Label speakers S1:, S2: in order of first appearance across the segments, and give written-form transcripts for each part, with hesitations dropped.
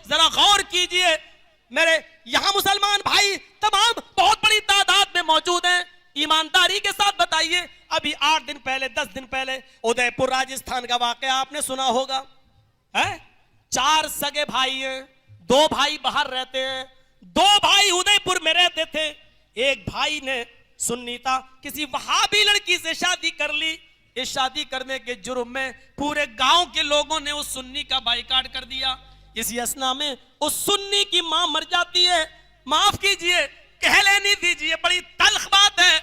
S1: जरा गौर कीजिए मेरे यहाँ मुसलमान भाई तमाम बहुत बड़ी तादाद में मौजूद हैं। ईमानदारी के साथ बताइए, अभी 8 दिन पहले 10 दिन पहले उदयपुर राजस्थान का वाकया आपने सुना होगा है? 4 सगे भाई हैं, 2 भाई बाहर रहते हैं, 2 भाई उदयपुर में रहते थे। एक भाई ने सुन्नी था, किसी वहाबी लड़की से शादी कर ली। इस शादी करने के जुर्म में पूरे गांव के लोगों ने उस सुन्नी का बाइकाट कर दिया। इसी असना में उस सुन्नी की मां मर जाती है। माफ कीजिए, कह लेनी दीजिए, बड़ी तल्ख बात है।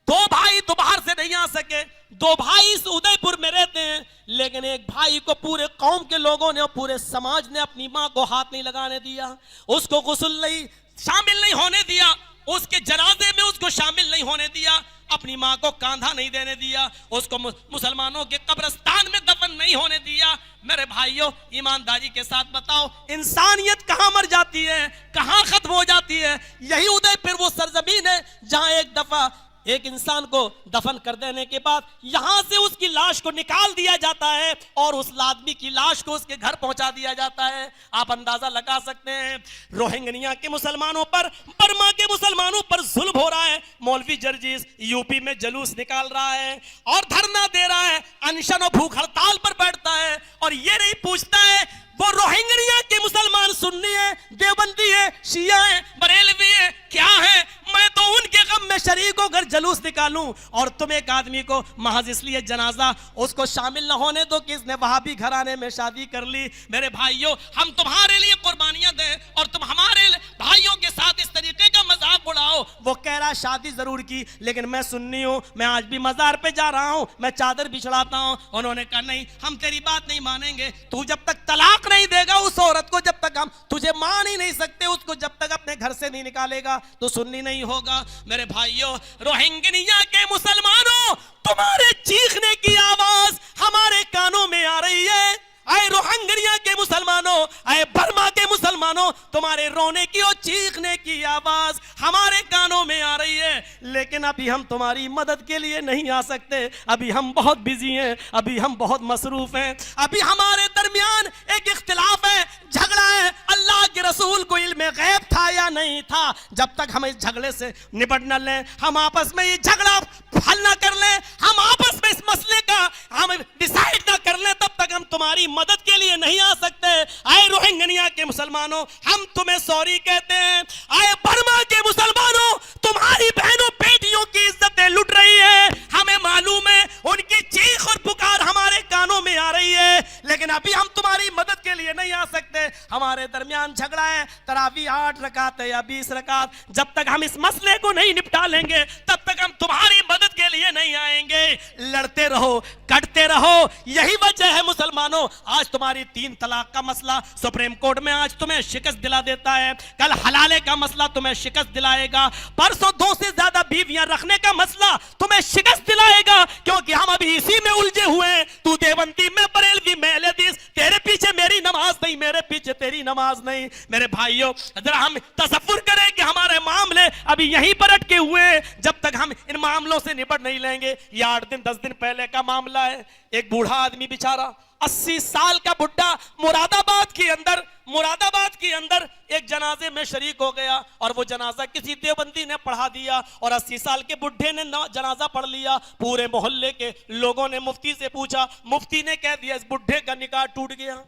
S1: 2 भाई तो बाहर से नहीं आ सके, 2 भाई इस उदयपुर में रहते हैं, लेकिन एक भाई को पूरे कौम के लोगों ने और पूरे समाज ने अपनी मां को हाथ नहीं लगाने दिया, उसको गुस्ल नहीं शामिल नहीं होने दिया, उसके जनाजे में उसको शामिल नहीं होने दिया, अपनी मां को कांधा नहीं देने दिया, उसको मुसलमानों के कब्रिस्तान में दफन नहीं होने दिया। मेरे भाइयों, ईमानदारी के साथ बताओ, इंसानियत कहां मर जाती है, कहां खत्म हो जाती है? यही उदयपुर वो सरजमीन है जहां एक दफा एक इंसान को दफन कर देने के बाद यहां से उसकी लाश को निकाल दिया जाता है और उस आदमी की लाश को उसके घर पहुंचा दिया जाता है। आप अंदाजा लगा सकते हैं रोहिंग्या के मुसलमानों पर, बर्मा के मुसलमानों पर जुल्म हो रहा है। मौलवी जर्जीस यूपी में जुलूस निकाल रहा है और धरना दे रहा है, अनशन और भूख हड़ताल पर बैठता है और ये नहीं पूछता है वो रोहिंग्या के मुसलमान सुन्नी है, देवबंदी है, शिया है, बरेलवी है, क्या है? मैं तो उनके गम में शरीक होकर जुलूस निकालूं और तुम एक आदमी को महज इसलिए जनाजा उसको शामिल न होने दो कि इसने वहाबी घराने में शादी कर ली। मेरे भाइयों, हम तुम्हारे लिए कुर्बानियां दें और तुम हमारे भाइयों के साथ इस तरीके का मजाक उड़ाओ। वो कह रहा शादी जरूर की, लेकिन मैं सुन्नी हूं, मैं आज भी मजार पे जा रहा हूं, मैं चादर बिछड़ाता हूं। उन्होंने कहा नहीं, हम तेरी बात नहीं मानेंगे, तू जब तक तलाक नहीं देगा उस औरत को, जब तक हम तुझे मान ही नहीं सकते, उसको जब तक अपने घर से नहीं निकालेगा तो सुन्नी नहीं होगा। मेरे भाइयों, रोहिंग्या के मुसलमानों, तुम्हारे चीखने की आवाज हमारे कानों में आ रही है। आए रोहिंग्या के मुसलमानों, आए बर्मा के मुसलमानों, तुम्हारे रोने की और चीखने की आवाज हमारे कानों में आ रही है, लेकिन अभी हम तुम्हारी मदद के लिए नहीं आ सकते। अभी हम बहुत बिजी हैं, अभी हम बहुत मसरूफ हैं, अभी हमारे दरमियान एक इख्तिलाफ है, झगड़ा है। अल्लाह के रसूल को इल्म गैब था या नहीं था? जब तक हम इस झगड़े से निपट न लें, हम आपस में ये झगड़ा हल ना कर लें, हम आपस में इस मसले का हम डिसाइड ना कर लें, तब तक हम तुम्हारी मदद के लिए नहीं आ सकते। आए रोहिंग्या के मुसलमानों, हम तुम्हें सॉरी कहते हैं। आए बर्मा के मुसलमानों, तुम्हारी बहनों बेटियों की इज्जतें लुट रही है, हमें मालूम है, उनकी चीख और पुकार हमारे कानों में आ रही है, लेकिन अभी हम तुम्हारी मदद के लिए नहीं आ सकते। हमारे दरमियान झगड़ा है, तरावी 8 रकात है या 20 रकात, जब तक हम इस मसले को नहीं निपटा लेंगे तब तक हम तुम्हारी मदद के लिए नहीं आएंगे। लड़ते रहो, कटते रहो, यही वजह है मुसलमानों, आज तुम्हारी 3 तलाक का मसला सुप्रीम कोर्ट में आज तुम्हें शिकस्त दिला देता है, कल हलाले का मसला तुम्हें शिकस्त दिलाएगा, परसों 2 से ज्यादा बीवियां रखने का मसला तुम्हें शिकस्त दिलाएगा, क्योंकि हम अभी इसी में उलझे हुए हैं। तू देवबंदी में, बरेलवी में, अहलेदीस, तेरे पीछे मेरी नमाज नहीं, मेरे पीछे तेरी नमाज नहीं। मेरे भाइयों, जरा हम तसव्वुर करें कि हमारे मामले अभी यहीं पर अटके हुए हैं, जब तक हम इन मामलों से निपट नहीं लेंगे। ये 8 दिन 10 दिन पहले का मामला है, एक बूढ़ा आदमी बेचारा 80 साल का बुड्ढा मुरादाबाद के अंदर एक जनाजे में शरीक हो गया और वो जनाजा किसी देवबंदी ने पढ़ा दिया और 80 साल के बुड्ढे ने जनाजा पढ़ लिया। पूरे मोहल्ले के लोगों ने मुफ्ती से पूछा, मुफ्ती ने कह दिया इस बुड्ढे का निकाह टूट गया।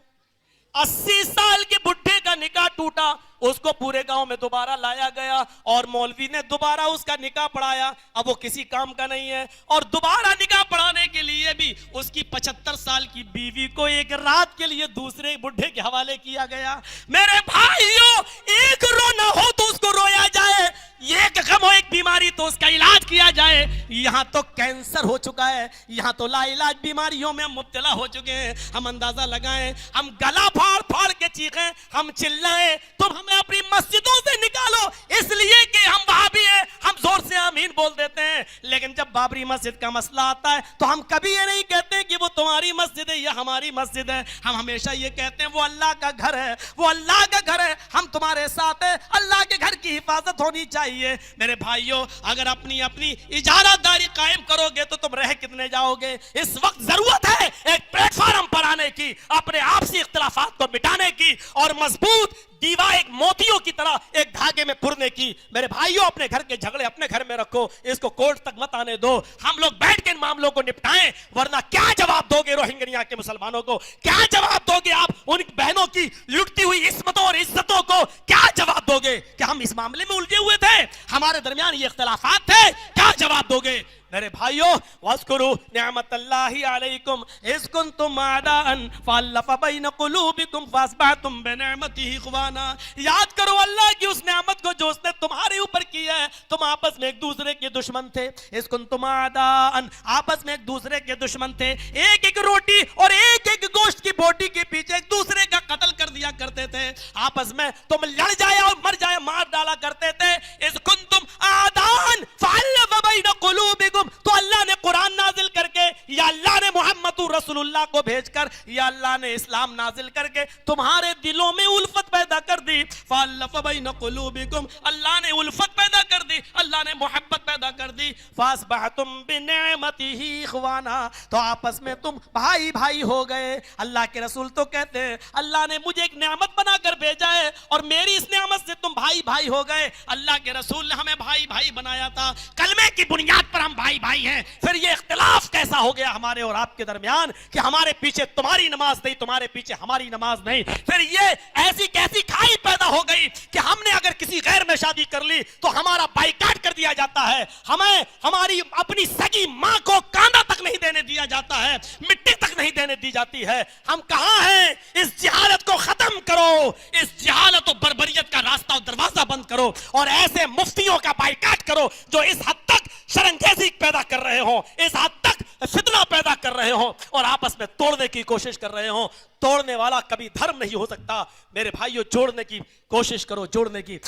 S1: 80 साल के बुड्ढे का निकाह टूटा, उसको पूरे गांव में दोबारा लाया गया और मौलवी ने दोबारा उसका निकाह पढ़ाया। अब वो किसी काम का नहीं है और दोबारा निकाह पढ़ाने के लिए भी उसकी 75 साल की बीवी को एक रात के लिए दूसरे बुड्ढे के हवाले किया गया। मेरे भाइयों, एक रोना हो तो उसको रोया जाए, एक गम हो, एक बीमारी तो उसका इलाज किया जाए। यहाँ तो कैंसर हो चुका है, यहाँ तो लाइलाज बीमारियों में हम मुब्तला हो चुके हैं। हम अंदाजा लगाएं, हम गला फाड़ फाड़ के चीखें, हम चिल्लाएं, तुम हमें अपनी मस्जिदों से निकालो, इसलिए कि हम वहाबी हैं, हम जोर से आमीन बोल देते हैं। लेकिन जब बाबरी मस्जिद का मसला आता है तो हम कभी ये नहीं कहते कि कि वो तुम्हारी मस्जिद है या हमारी मस्जिद है, हम हमेशा ये कहते हैं वो अल्लाह का घर है, वो अल्लाह का घर है, हम तुम्हारे साथ है, अल्लाह के घर की हिफाजत होनी चाहिए। मेरे भाइयों, अगर अपनी अपनी इजारातदारी कायम करोगे तो तुम रह कितने जाओगे। इस वक्त जरूरत है एक प्लेटफॉर्म पर आने की, अपने आपसी इख्तिलाफात को मिटाने की और मजबूत दीवार एक मोतियों की तरह एक धागे में पुरने की। मेरे भाइयों, अपने घर के झगड़े अपने घर में रखो, इसको कोर्ट तक मत आने दो। हम लोग बैठ के इन मामलों को निपटाएं, वरना क्या जवाब दोगे रोहिंग्या के मुसलमानों को? क्या जवाब दोगे आप उन बहनों की लुटती हुई इस्मतों और इज्जतों को? क्या जवाब दोगे? क्या हम इस मामले में उलझे हुए थे? हमारे दरमियान ये इख्तिलाफात थे, क्या जवाब दोगे? मेरे भाइयों, वस्कुरु निअमतल्लाहि अलैकुम इज़ कुंतुम आदाअन फअल्लफ़ बैन क़ुलूबिकुम फ़अस्बहतुम बिनिअमतिही इख़वाना। याद करो अल्लाह की उस नेमत को जो उसने तुम्हारे ऊपर की है। तुम आपस में एक दूसरे के दुश्मन थे। इज़ कुंतुम आदाअन, आपस में एक दूसरे के दुश्मन थे। एक एक रोटी और एक एक गोश्त की बोटी के पीछे एक दूसरे का कत्ल कर दिया करते थे। आपस में तुम लड़ जाए और मर जाए मार डाला करते थे। इज़ कुंतुम आदाअन फअल्लफ़ बैन क़ुलूबिकुम, तो अल्लाह ने कुरान नाजिल करके या अल्लाह ने मोहम्मद रसूलुल्लाह को भेजकर या अल्लाह ने इस्लाम नाजिल करके तुम्हारे दिलों में उल्फत पैदा कर दी। फ़अल्लफ़ बैन क़ुलूबिकुम, अल्लाह ने उल्फत पैदा कर दी, अल्लाह ने मोहब्बत पैदा कर दी। फ़अस्बहतुम बिनिअमतिही इख़वाना, तो आपस में तुम भाई भाई हो गए। अल्लाह के रसूल तो कहते हैं अल्लाह ने मुझे एक नेमत बनाकर भेजा है और मेरी इस नेमत से तुम भाई भाई हो गए। अल्लाह के रसूल ने हमें भाई भाई बनाया था, कलमे की बुनियाद पर हम भाई भाई हैं। फिर ये इख्तिलाफ कैसा हो गया हमारे और आपके दरमियान कि हमारे पीछे तुम्हारी नमाज नहीं, तुम्हारे पीछे हमारी नमाज नहीं। फिर ये ऐसी कैसी खाई पैदा हो गई कि हमने अगर किसी गैर में शादी कर ली तो हमारा बाइकाट कर दिया जाता है, हमें हमारी अपनी सगी मां को कांदा तक नहीं देने दिया जाता है, मिट्टी तक नहीं देने दी जाती है। हम कहां हैं? इस जहालत को खत्म करो, इस जहालत और बर्बरियत का रास्ता और दरवाजा बंद करो और ऐसे मुफ्तियों का बाइकाट करो जो इस हद तक शरंगेजी पैदा कर रहे हो, इस हद तक फितना पैदा कर रहे हो और आपस में तोड़ने की कोशिश कर रहे हो। तोड़ने वाला कभी धर्म नहीं हो सकता। मेरे भाइयों, जोड़ने की कोशिश करो, जोड़ने की।